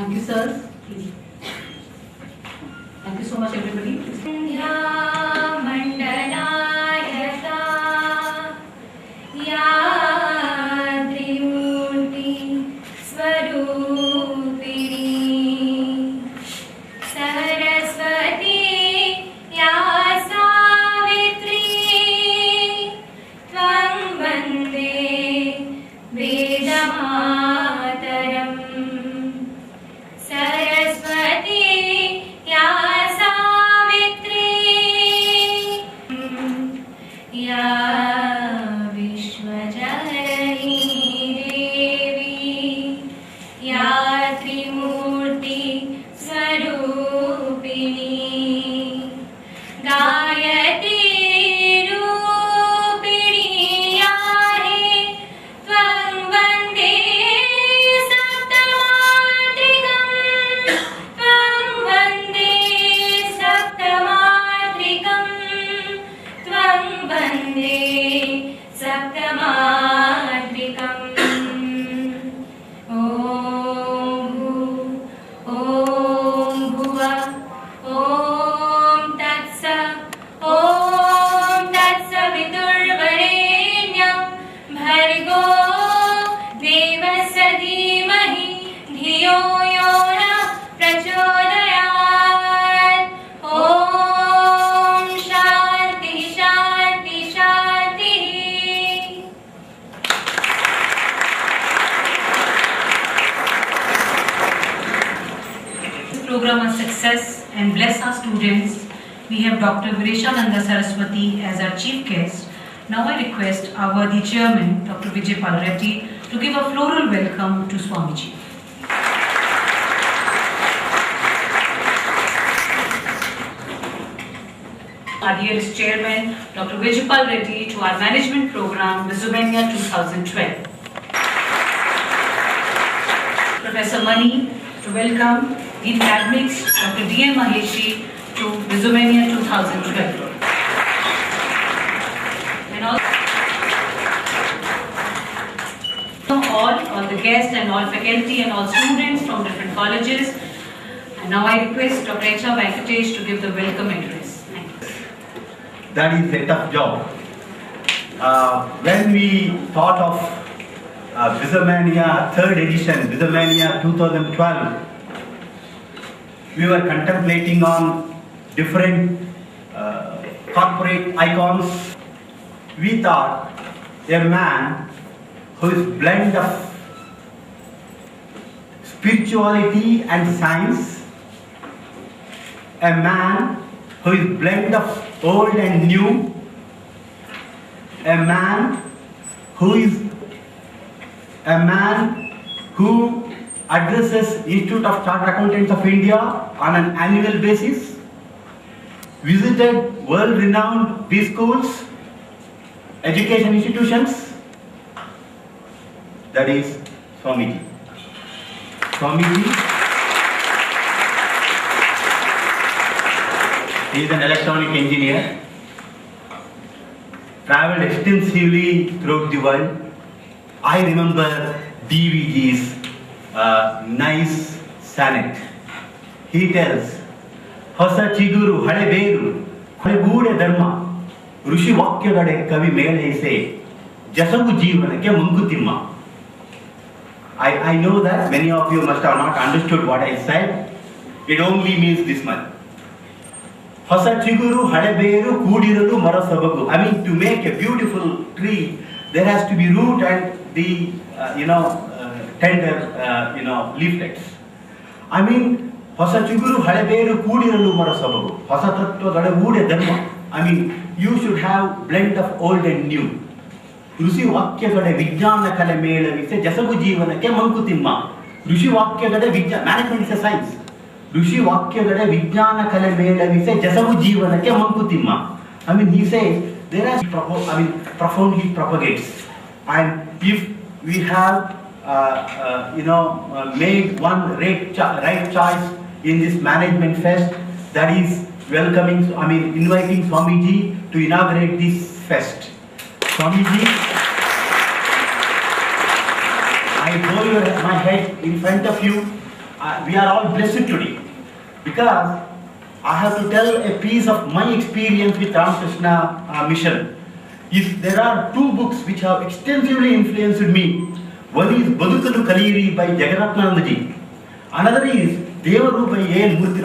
Thank you, sir. Please. Thank you so much, everybody. Program a success and bless our students. We have Dr. Vireshananda Saraswati as our chief guest. Now I request our the chairman, Dr. Vijay Reddy, to give a floral welcome to Swamiji. Our dearest chairman, Dr. Vijay Reddy, to our management program, Bizomania 2012. Professor Mani, to welcome Dean Academics, Dr. D.M. Maheshi, to Bizomania 2012. And all the guests and all faculty and all students from different colleges. And now I request Dr. Acharya to give the welcome address. Thank you. That is a tough job. When we thought of Bizomania 3rd edition, Bizomania 2012, we were contemplating on different corporate icons. We thought a man who is blend of spirituality and science, a man who is blend of old and new, a man who addresses Institute of Chartered Accountants of India on an annual basis, visited world-renowned B schools, education institutions. That is Swamiji. Swamiji is an electronic engineer, traveled extensively throughout the world. I remember DVG's nice sonnet. He tells, Hasa Chiguru Hade Beru, Hade Dharma, Rushi Vakya Gade Kavi Mele say, Jasabu Jeevanake Munkutimma. I know that many of you must have not understood what I said. It only means this much. Hasa Chiguru Hade Beru Kudiradu Marasabagu. I mean, to make a beautiful tree, there has to be root and the tender leaflets. I mean, Hasa Chiguru Hadaberu Kudiralu Marasabagu. Hasa Tattva Gada Vude Dharma. I mean, you should have blend of old and new. Rushi Vakya Gada Vijnana Kala Mela we say Jasabu Jeevanake Mankutimma. Rushi Vakya Gada Vijnana, management is a science. Rushi Vakya Gada Vijnana Kala Mela we say Jasabu Jeevanake Mankutimma. I mean, he says there are profoundly propagates. And if we have made one right choice in this management fest, that is inviting Swamiji to inaugurate this fest. Swamiji, I bow my head in front of you. we are all blessed today because I have to tell a piece of my experience with Ramakrishna mission. If there are two books which have extensively influenced me, one is Badukalu Kaliri by Jagadatmanandaji, another is Devaru by A.N. Murthy.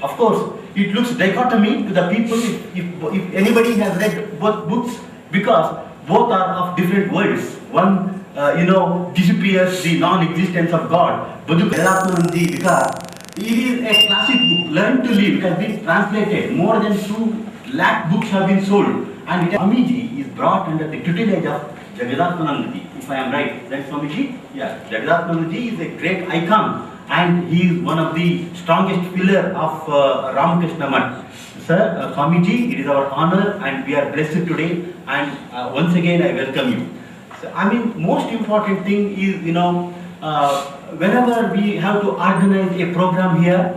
Of course, it looks dichotomy to the people if anybody has read both books because both are of different worlds. One, disappears the non-existence of God. Badukalu Jagadatmanandaji because it is a classic book, Learn to Live. It has been translated. More than 2 lakh books have been sold. And Swamiji is brought under the tutelage of Jagadatmanandaji. If I am right, right Swamiji? Yeah, Jagadatmanandaji is a great icon and he is one of the strongest pillar of Ramakrishna Mutt. Sir, Swamiji, it is our honor and we are blessed today and once again I welcome you. So, most important thing is, whenever we have to organize a program here,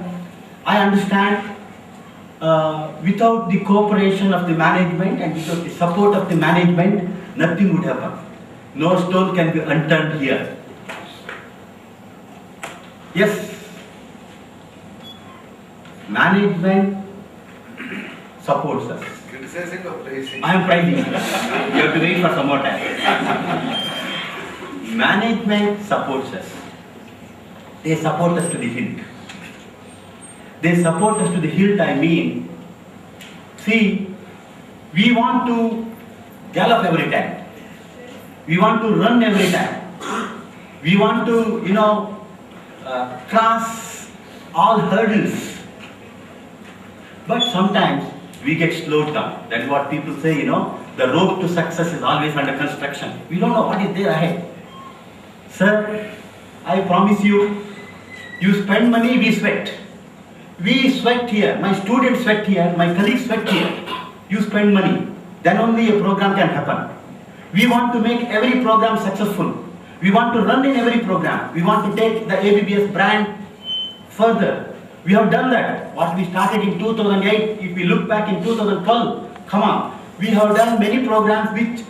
I understand without the cooperation of the management and without the support of the management, nothing would happen. No stone can be unturned here. Yes, management supports us. Criticizing or praising? I am praising. You have to wait for some more time. Management supports us. They support us to the hilt. They support us to the hilt, see, we want to gallop every time. We want to run every time. We want to, cross all hurdles. But sometimes we get slowed down. That is what people say, the road to success is always under construction. We don't know what is there ahead. Sir, I promise you, you spend money, we sweat. We sweat here, my students sweat here, my colleagues sweat here. You spend money, then only a program can happen. We want to make every program successful. We want to run in every program. We want to take the ABBS brand further. We have done that. What we started in 2008, if we look back in 2012, come on. We have done many programs which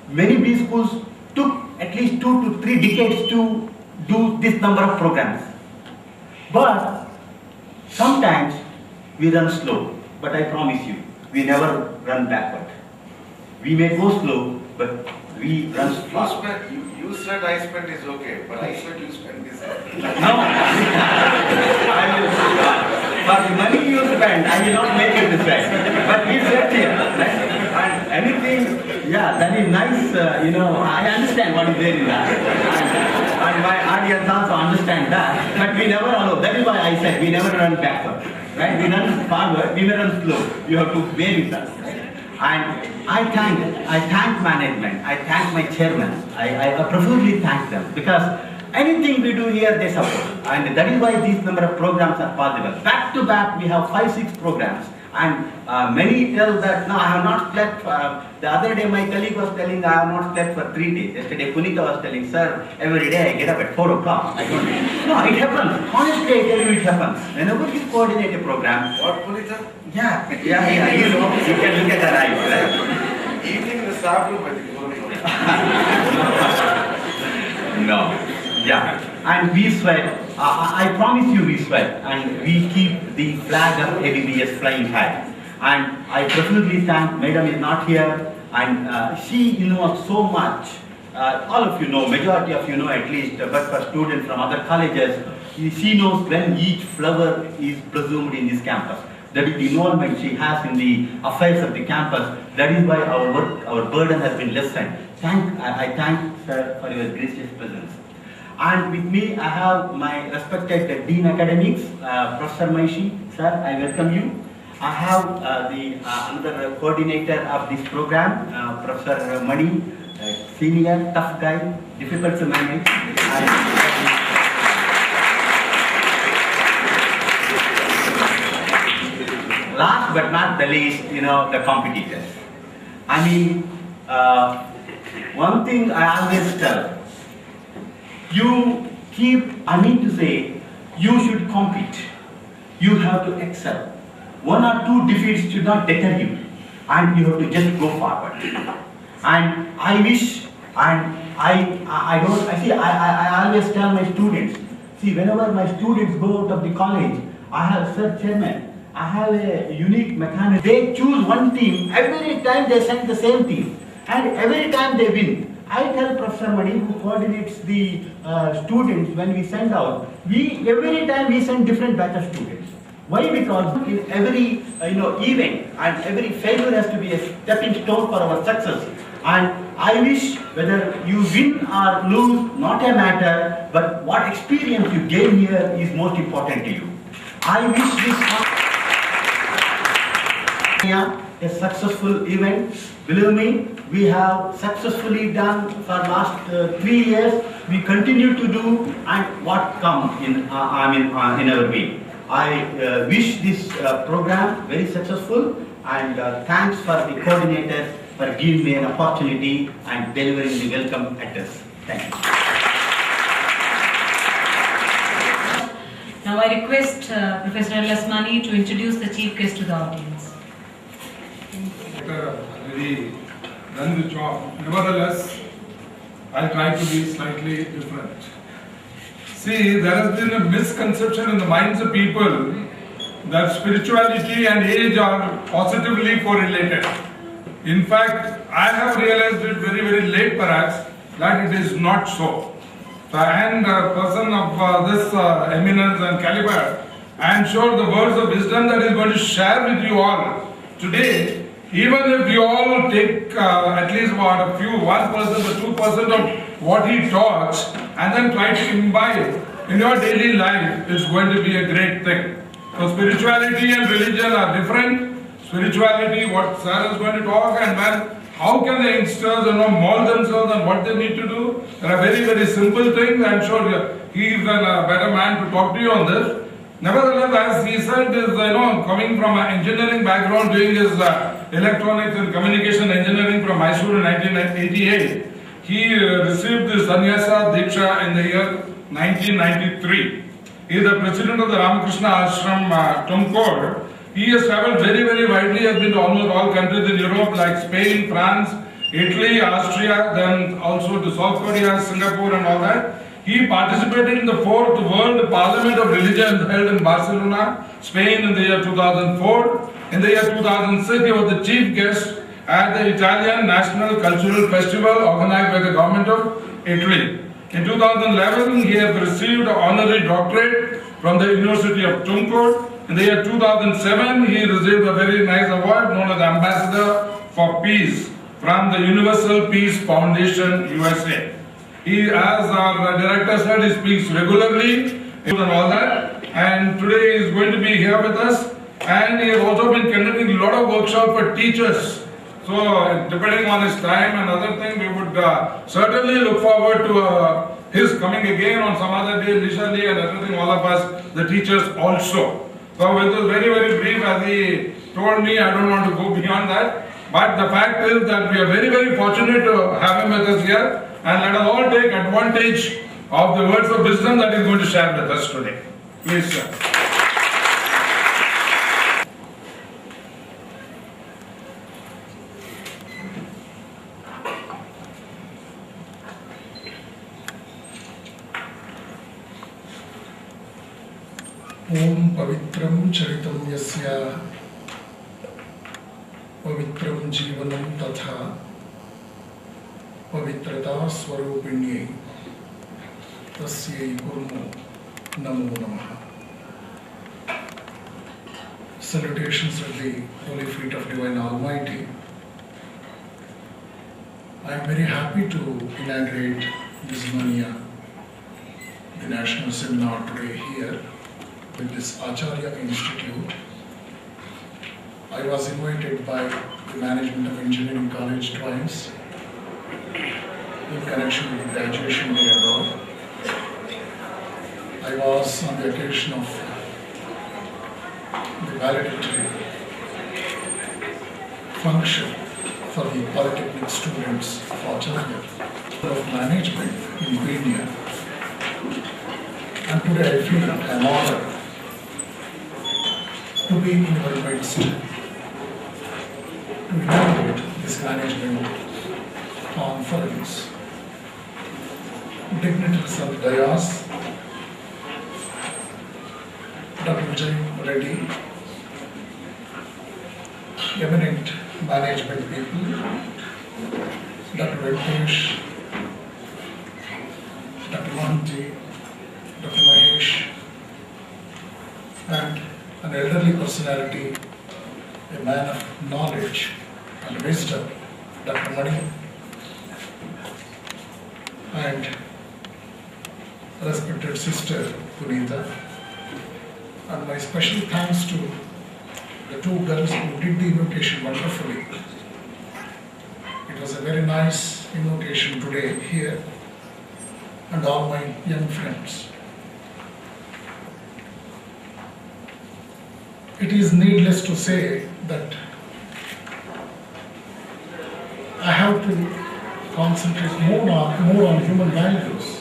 many B schools took at least 2 to 3 decades to do this number of programs. But sometimes we run slow, but I promise you, we never run backward. We may go slow, but we run fast. You said I spent is okay, but I said you spend is No. For the money you spend, I will not make it this way. But we said here, right? And anything, that is nice, I understand what is there in that. And my audience also understand that. But we never allow. That is why I said we never run backward. Right? We run forward, we may run slow. You have to bear with us. And I thank management, I thank my chairman, I preferably thank them because anything we do here they support and that is why these number of programs are possible. Back to back we have 5-6 programs and many tell that no, I have not slept. The other day my colleague was telling I have not slept for 3 days. Yesterday Punita was telling, sir, every day I get up at 4 o'clock. I don't know. No, it happens. Honestly I tell you it happens. Whenever you coordinate a program. What, Punita? Yeah, you can look at her eyes, right? Eating the staff room, I think. No, and we sweat, I promise you we sweat, and we keep the flag of ABBS flying high. And I preferably thank, Madam is not here, and she knows so much. All of you know, majority of you know at least, but for students from other colleges, she knows when each flower is blossomed in this campus. That is the involvement she has in the affairs of the campus. That is why our work, our burden has been lessened. I thank sir for your gracious presence. And with me, I have my respected Dean Academics, Professor Maishi. Sir, I welcome you. I have another coordinator of this program, Professor Mani, senior, tough guy, difficult to manage. Last but not the least, the competitors. One thing I always tell, you should compete. You have to excel. 1 or 2 defeats should not deter you. And you have to just go forward. And I wish, and I always tell my students, See, whenever my students go out of the college, I have Sir Chairman, I have a unique mechanism. They choose one team, every time they send the same team, and every time they win. I tell Professor Mani, who coordinates the students when we send out, every time we send different batch of students. Why? Because in every event and every failure has to be a stepping stone for our success. And I wish whether you win or lose, not a matter, but what experience you gain here is most important to you. I wish this a successful event. Believe me, we have successfully done for last 3 years. We continue to do, and what come in in our way. I wish this program very successful, and thanks for the coordinators for giving me an opportunity and delivering the welcome address. Thank you. Now I request Professor Lasmani to introduce the chief guest to the audience. Really done the job. Nevertheless, I'll try to be slightly different. See, there has been a misconception in the minds of people that spirituality and age are positively correlated. In fact, I have realized it very, very late perhaps that it is not so. And a person of this eminence and caliber, I am sure the words of wisdom that is going to share with you all today, even if you all take at least about a few 1% or 2% of what he talks and then try to imbibe in your daily life, it's going to be a great thing. So spirituality and religion are different. Spirituality, what Sir is going to talk, and then how can the youngsters mold themselves and what they need to do. There are very, very simple things. I'm sure he is a better man to talk to you on this. Nevertheless, as he said, is coming from an engineering background, doing his electronics and communication engineering from Mysore in 1988. He received the Sannyasa Diksha in the year 1993. He is the president of the Ramakrishna Ashram Tumkur. He has travelled very, very widely, has been to almost all countries in Europe like Spain, France, Italy, Austria, then also to South Korea, Singapore and all that. He participated in the 4th World Parliament of Religions held in Barcelona, Spain in the year 2004. In the year 2006, he was the chief guest at the Italian National Cultural Festival organized by the government of Italy. In 2011, he has received an honorary doctorate from the University of Tumkur. In the year 2007, he received a very nice award known as Ambassador for Peace from the Universal Peace Foundation, USA. He, as our director said, he speaks regularly and all that. And today he is going to be here with us. And he has also been conducting a lot of workshops for teachers. So, depending on his time and other things, we would certainly look forward to his coming again on some other day, leisurely, and everything, all of us, the teachers also. So, with this very, very brief, as he told me, I don't want to go beyond that. But the fact is that we are very, very fortunate to have him with us here. And let us all take advantage of the words of wisdom that he is going to share with us today. Please, sir. Om Pavitram Charitam Yasya Pavitram Jivanam Tatha Pavitrata Swarupinye Tasyai Gurmo Namo Namaha. Salutations at the holy feet of Divine Almighty. I am very happy to inaugurate Bizomania, the national seminar today here with this Acharya Institute. I was invited by the management of Engineering College twice in connection with the graduation day and all. I was on the occasion of the valedictory function for the Polytechnic students of Acharya of Management in India. And today I feel I'm honored to be in your midst to inaugurate this management conference. Dignitaries of the dais, Dr. Vijay Reddy, eminent management people, Dr. Venkatesh, Dr. Mohanty, Dr. Mahesh, and an elderly personality, a man of knowledge and wisdom, Dr. Mani, and respected sister Punita, and my special thanks to the two girls who did the invocation wonderfully. It was a very nice invocation today here, and all my young friends. It is needless to say that I have to concentrate more on human values.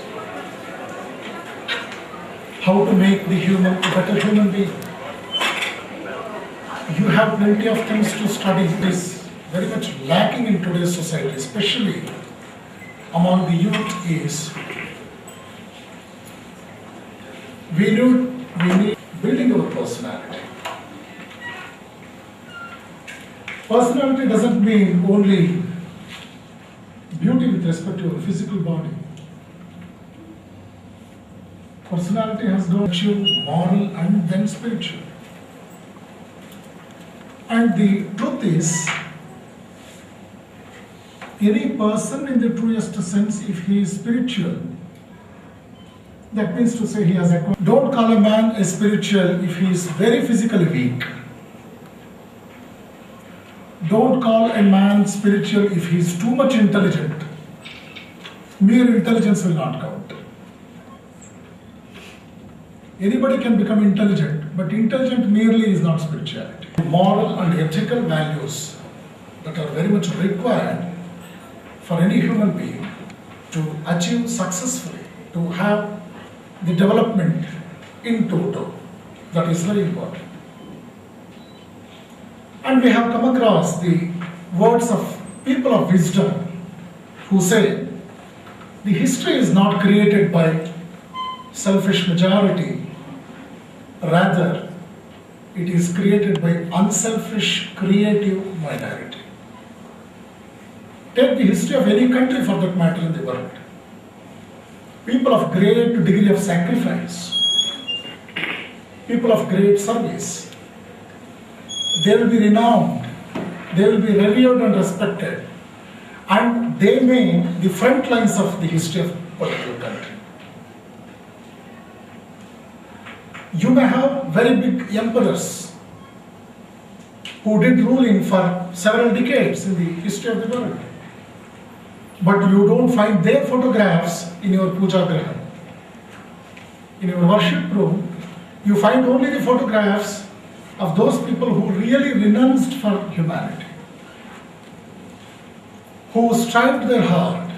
How to make the human a better human being. You have plenty of things to study. It is very much lacking in today's society, especially among the youth, is we need building our personality. Personality doesn't mean only beauty with respect to your physical body. Personality has virtue, moral, and then spiritual. And the truth is, any person in the truest sense, if he is spiritual, that means to say he has acquired. Don't call a man a spiritual if he is very physically weak. Don't call a man spiritual if he is too much intelligent. Mere intelligence will not count. Anybody can become intelligent, but intelligent merely is not spirituality. Moral and ethical values that are very much required for any human being to achieve successfully, to have the development in toto. That is very important. And we have come across the words of people of wisdom who say the history is not created by selfish majority, rather it is created by unselfish creative minority. Take the history of any country for that matter in the world. People of great degree of sacrifice, people of great service, they will be renowned, they will be revered and respected, and they make the front lines of the history of a particular country. You may have very big emperors who did ruling for several decades in the history of the world, but you don't find their photographs in your puja graha. In your worship room, you find only the photographs of those people who really renounced for humanity, who strived their heart,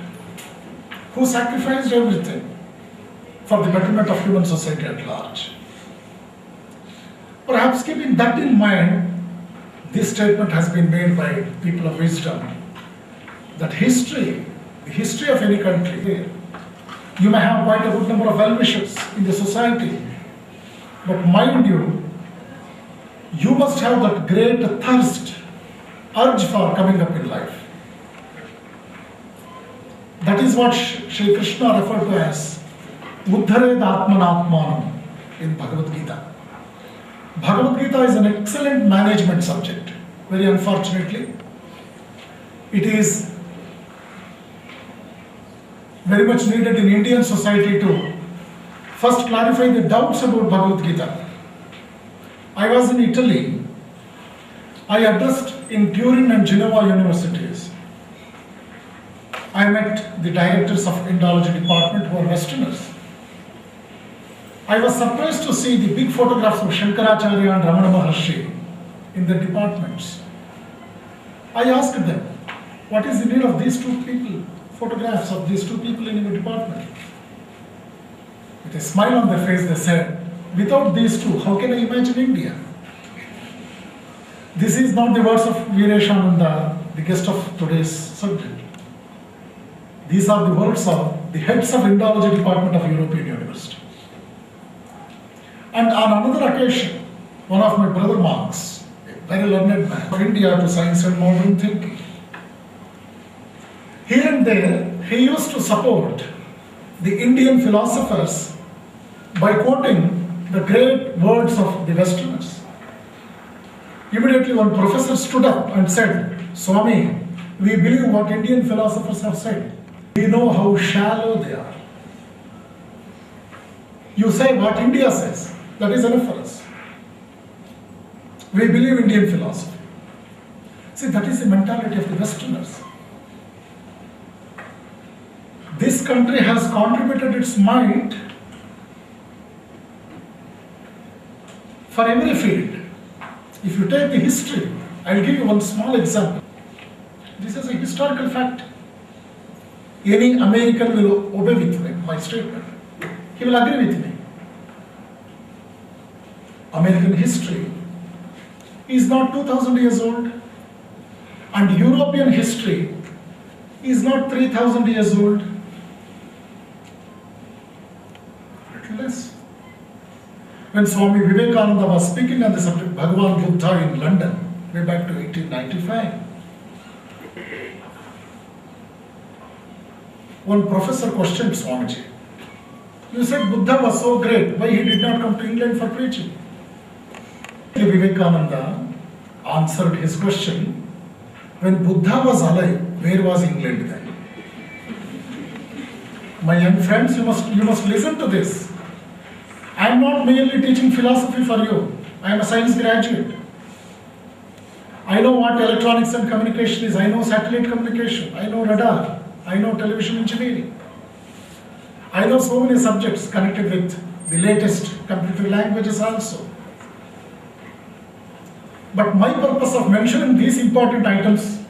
who sacrificed everything for the betterment of human society at large. Perhaps keeping that in mind, this statement has been made by people of wisdom, that history, the history of any country, you may have quite a good number of well-wishers in the society, but mind you, you must have that great thirst, urge for coming up in life. That is what Sri Krishna referred to as Uddhared Atmanatmanam in Bhagavad Gita. Bhagavad Gita is an excellent management subject. Very unfortunately, it is very much needed in Indian society to first clarify the doubts about Bhagavad Gita. I was in Italy. I addressed in Turin and Genova universities. I met the directors of Indology department who are Westerners. I was surprised to see the big photographs of Shankaracharya and Ramana Maharshi in the departments. I asked them, what is the need of these two people, photographs of these two people in your department? With a smile on their face, they said, without these two, how can I imagine India? This is not the words of Veereshananda, the guest of today's subject. These are the words of the heads of Indology department of European University. And on another occasion, one of my brother monks, a very learned man of India to science and modern thinking, here and there he used to support the Indian philosophers by quoting the great words of the Westerners. Immediately one professor stood up and said, Swami, we believe what Indian philosophers have said. We know how shallow they are. You say what India says, that is enough for us. We believe Indian philosophy. See, that is the mentality of the Westerners. This country has contributed its might for every field. If you take the history, I will give you one small example. This is a historical fact. Any American will obey with me, my statement. He will agree with me. American history is not 2000 years old, and European history is not 3000 years old. Little less. When Swami Vivekananda was speaking on the subject Bhagavan Buddha in London, way back to 1895, one professor questioned Swamiji. You said Buddha was so great, why he did not come to England for preaching? Vivekananda answered his question, when Buddha was alive, where was England then? My young friends, you must listen to this. I am not merely teaching philosophy for you. I am a science graduate. I know what electronics and communication is. I know satellite communication. I know radar. I know television engineering. I know so many subjects connected with the latest computer languages also. But my purpose of mentioning these important items,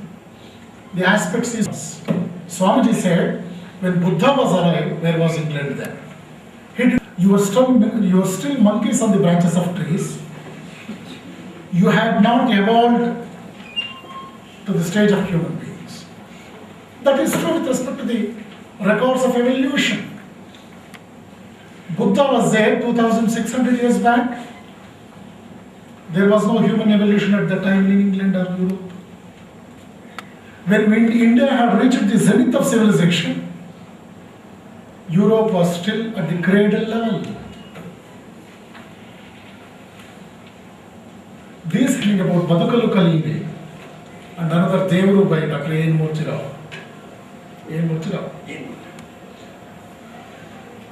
the aspects is, Swamiji said, when Buddha was alive, where was England then? You are still monkeys on the branches of trees. You have not evolved to the stage of human beings. That is true with respect to the records of evolution. Buddha was there 2600 years back. There was no human evolution at that time in England or Europe. When India had reached the zenith of civilization, Europe was still at the cradle level. This thing about Badukalu Kalini and another Devaru by Dr. A. N. Murtirao.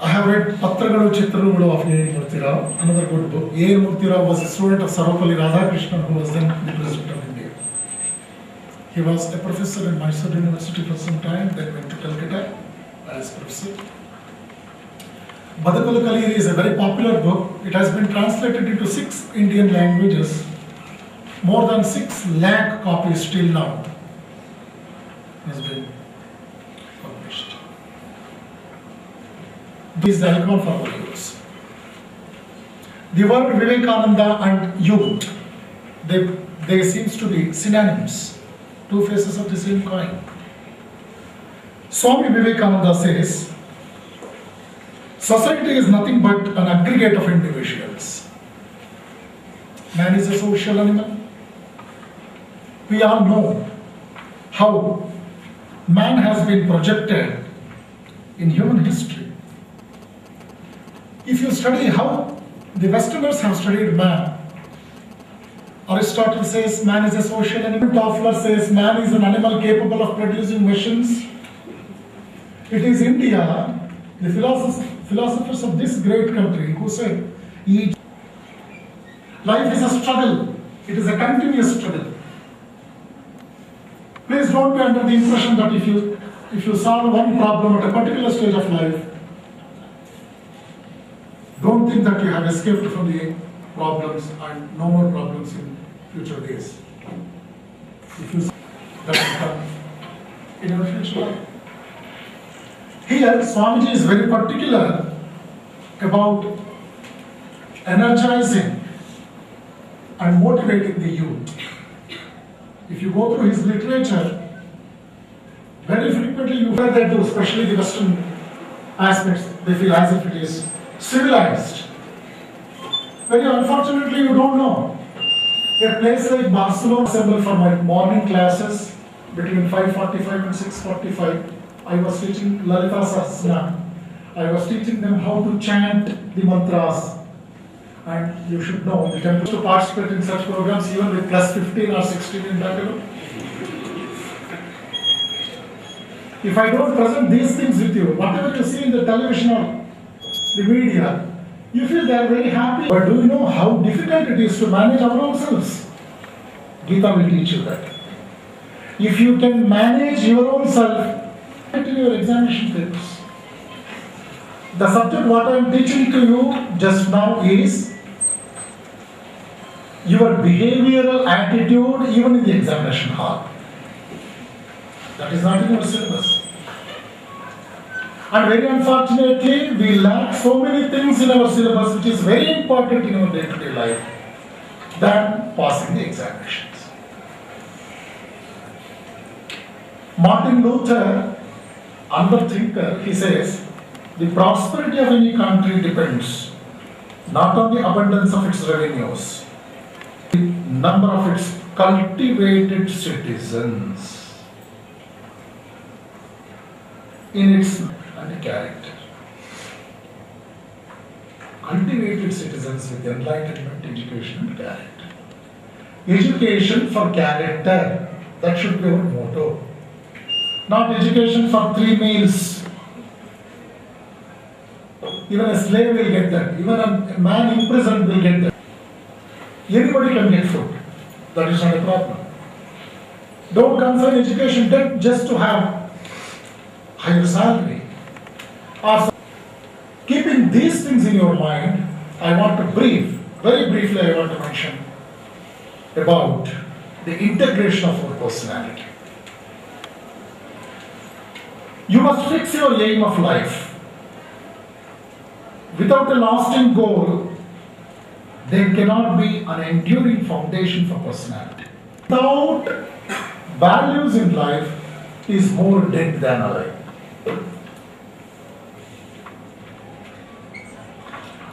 I have read Patragalu Chitralu of A. N. Murtirao, another good book. A. N. Murtirao was a student of Sarvapalli Radhakrishnan, who was then the president of India. He was a professor in Mysore University for some time, then went to Calcutta as professor. Badukalu Kaliri is a very popular book. It has been translated into 6 Indian languages. More than 6 lakh copies till now has been published. This is the icon for our youths. The word Vivekananda and youth, they seems to be synonyms, two faces of the same coin. Swami Vivekananda says, society is nothing but an aggregate of individuals. Man is a social animal. We all know how man has been projected in human history. If you study how the Westerners have studied man, Aristotle says man is a social animal. Toffler says man is an animal capable of producing machines. It is India, the philosophers of this great country, who say life is a struggle. It is a continuous struggle. Please don't be under the impression that if you solve one problem at a particular stage of life, don't think that you have escaped from the problems and no more problems in future days. If you that will come in your future life. Here, Swamiji is very particular about energizing and motivating the youth. If you go through his literature, very frequently you find that those, especially the Western aspects, they feel as if it is civilized. Very unfortunately, you don't know. A place like Barcelona assembled for my morning classes between 5:45 and 6:45. I was teaching Lalita Sahasranam. I was teaching them how to chant the mantras. And you should know, the temples to participate in such programs even with plus 15 or 16 in background. If I don't present these things with you, whatever you see in the television or the media, you feel they are very happy. But do you know how difficult it is to manage our own selves? Gita will teach you that. If you can manage your own self, in your examination papers. The subject what I am teaching to you just now is your behavioral attitude even in the examination hall. That is not in your syllabus. And very unfortunately, we lack so many things in our syllabus which is very important in our day-to-day life than passing the examinations. Martin Luther, another thinker, he says, the prosperity of any country depends not on the abundance of its revenues, the number of its cultivated citizens in its and character. Cultivated citizens with enlightenment, education and character. Education for character, that should be our motto. Not education for 3 meals. Even a slave will get that. Even a man in prison will get that. Anybody can get food. That is not a problem. Don't concern education just to have higher salary. Or keeping these things in your mind, I want to very briefly I want to mention about the integration of our personality. You must fix your aim of life. Without a lasting goal, there cannot be an enduring foundation for personality. Without values in life is more dead than alive.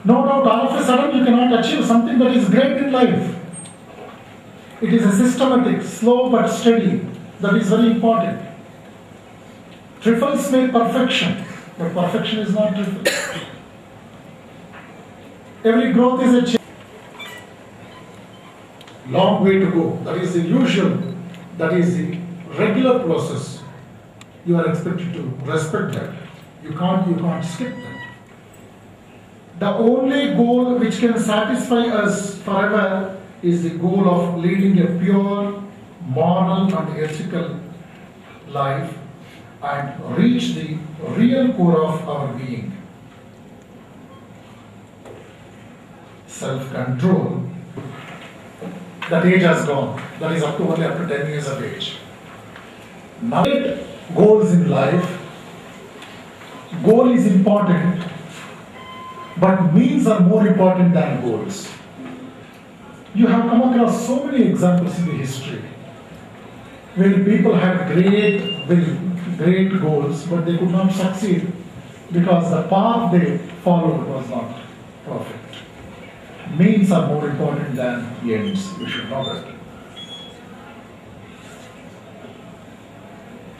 No doubt, all of a sudden you cannot achieve something that is great in life. It is a systematic, slow but steady, that is very important. Trifles make perfection, but perfection is not trifle. Every growth is a change. Long way to go. That is the usual, that is the regular process. You are expected to respect that. You can't skip that. The only goal which can satisfy us forever is the goal of leading a pure, moral and ethical life and reach the real core of our being. Self-control. That age has gone. That is only up to 10 years of age. Now, goals in life. Goal is important, but means are more important than goals. You have come across so many examples in the history where people had great goals, but they could not succeed because the path they followed was not perfect. Means are more important than ends. We should know that.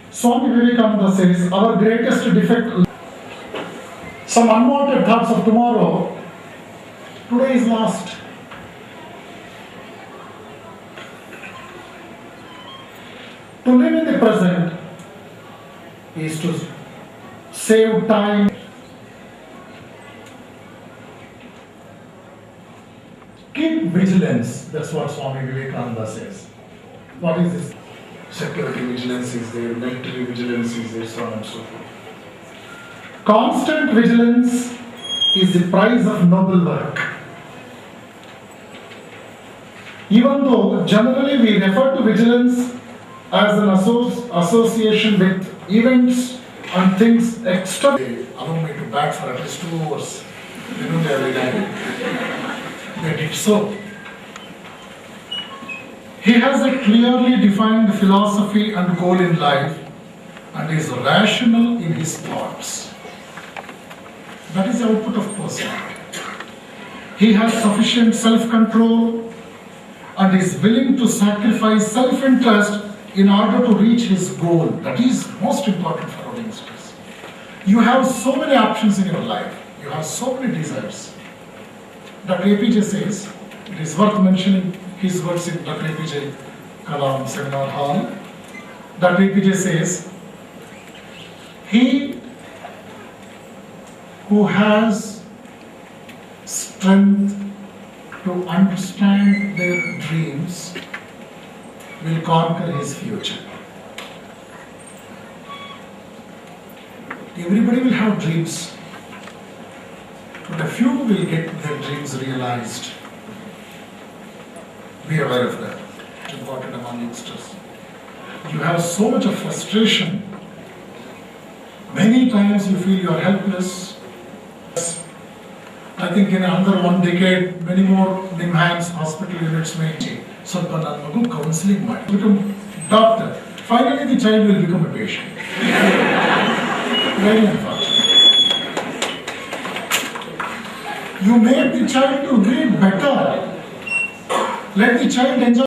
Swami Vivekananda says, our greatest defect, some unwanted thoughts of tomorrow, today is lost. To live in the present is to save time. Keep vigilance. That's what Swami Vivekananda says. What is this? Security vigilance is there, military vigilance is there, so on and so forth. Constant vigilance is the price of noble work. Even though generally we refer to vigilance as an association with events and things extra. They allow me to bat for at least 2 hours. They don't every day. They did so. He has a clearly defined philosophy and goal in life and is rational in his thoughts. That is the output of personality. he has sufficient self-control and is willing to sacrifice self-interest in order to reach his goal. That is most important for our youngsters. You have so many options in your life. You have so many desires. Dr. APJ says, it is worth mentioning his words in Dr. APJ Kalam Seminar Hall. Dr. APJ says, he who has strength to understand their dreams will conquer his future. Everybody will have dreams, but a few will get their dreams realized. Be aware of that. It's important among youngsters. You have so much of frustration. Many times you feel you are helpless. I think in another 1 decade, many more NIMHANS hospital units may change. So, counseling might become doctor. Finally, the child will become a patient. Very unfortunate. You make the child to read better. Let the child enjoy.